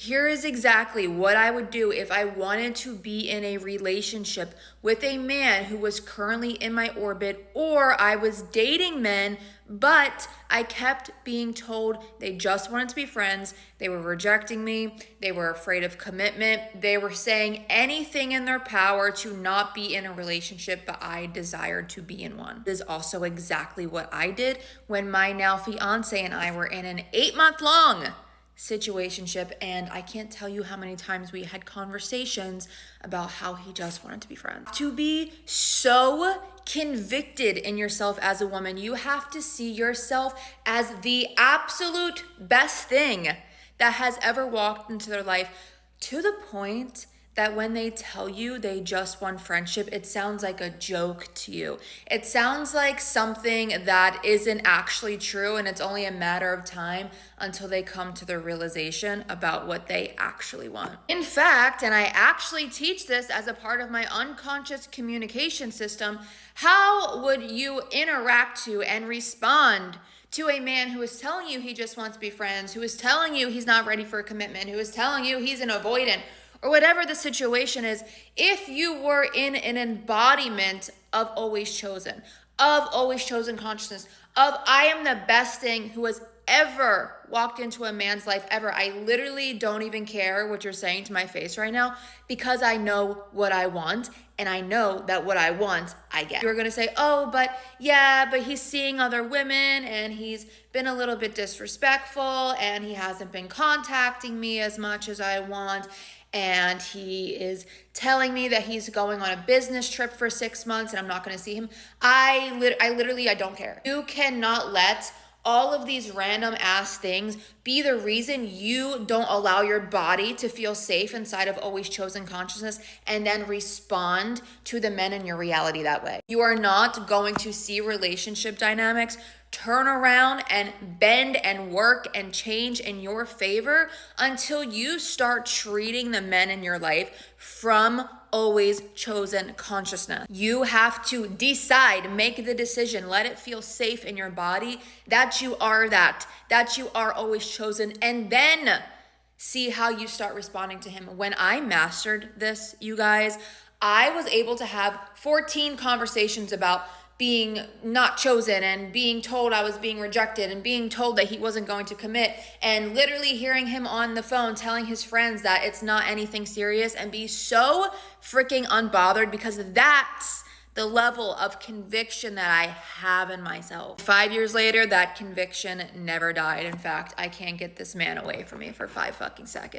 Here is exactly what I would do if I wanted to be in a relationship with a man who was currently in my orbit, or I was dating men, but I kept being told they just wanted to be friends. They were rejecting me. They were afraid of commitment. They were saying anything in their power to not be in a relationship, but I desired to be in one. This is also exactly what I did when my now fiance and I were in an 8-month long situationship, and I can't tell you how many times we had conversations about how he just wanted to be friends. To be so convicted in yourself as a woman, you have to see yourself as the absolute best thing that has ever walked into their life, to the point that when they tell you they just want friendship, it sounds like a joke to you. It sounds like something that isn't actually true, and it's only a matter of time until they come to the realization about what they actually want. In fact, and I actually teach this as a part of my unconscious communication system, how would you interact to and respond to a man who is telling you he just wants to be friends, who is telling you he's not ready for a commitment, who is telling you he's an avoidant, or whatever the situation is, if you were in an embodiment of always chosen consciousness, of I am the best thing who has ever walked into a man's life ever. I literally don't even care what you're saying to my face right now, because I know what I want, and I know that what I want, I get. You're gonna say, oh, but yeah, but he's seeing other women and he's been a little bit disrespectful and he hasn't been contacting me as much as I want. And he is telling me that he's going on a business trip for 6 months and I'm not going to see him. I don't care. You cannot let all of these random ass things be the reason you don't allow your body to feel safe inside of always chosen consciousness and then respond to the men in your reality that way. You are not going to see relationship dynamics turn around and bend and work and change in your favor until you start treating the men in your life from always chosen consciousness. You have to decide, make the decision, let it feel safe in your body that you are that you are always chosen, and then see how you start responding to him. When I mastered this, you guys, I was able to have 14 conversations about being not chosen and being told I was being rejected and being told that he wasn't going to commit, and literally hearing him on the phone telling his friends that it's not anything serious, and be so freaking unbothered, because that's the level of conviction that I have in myself. 5 years later, that conviction never died. In fact, I can't get this man away from me for 5 fucking seconds.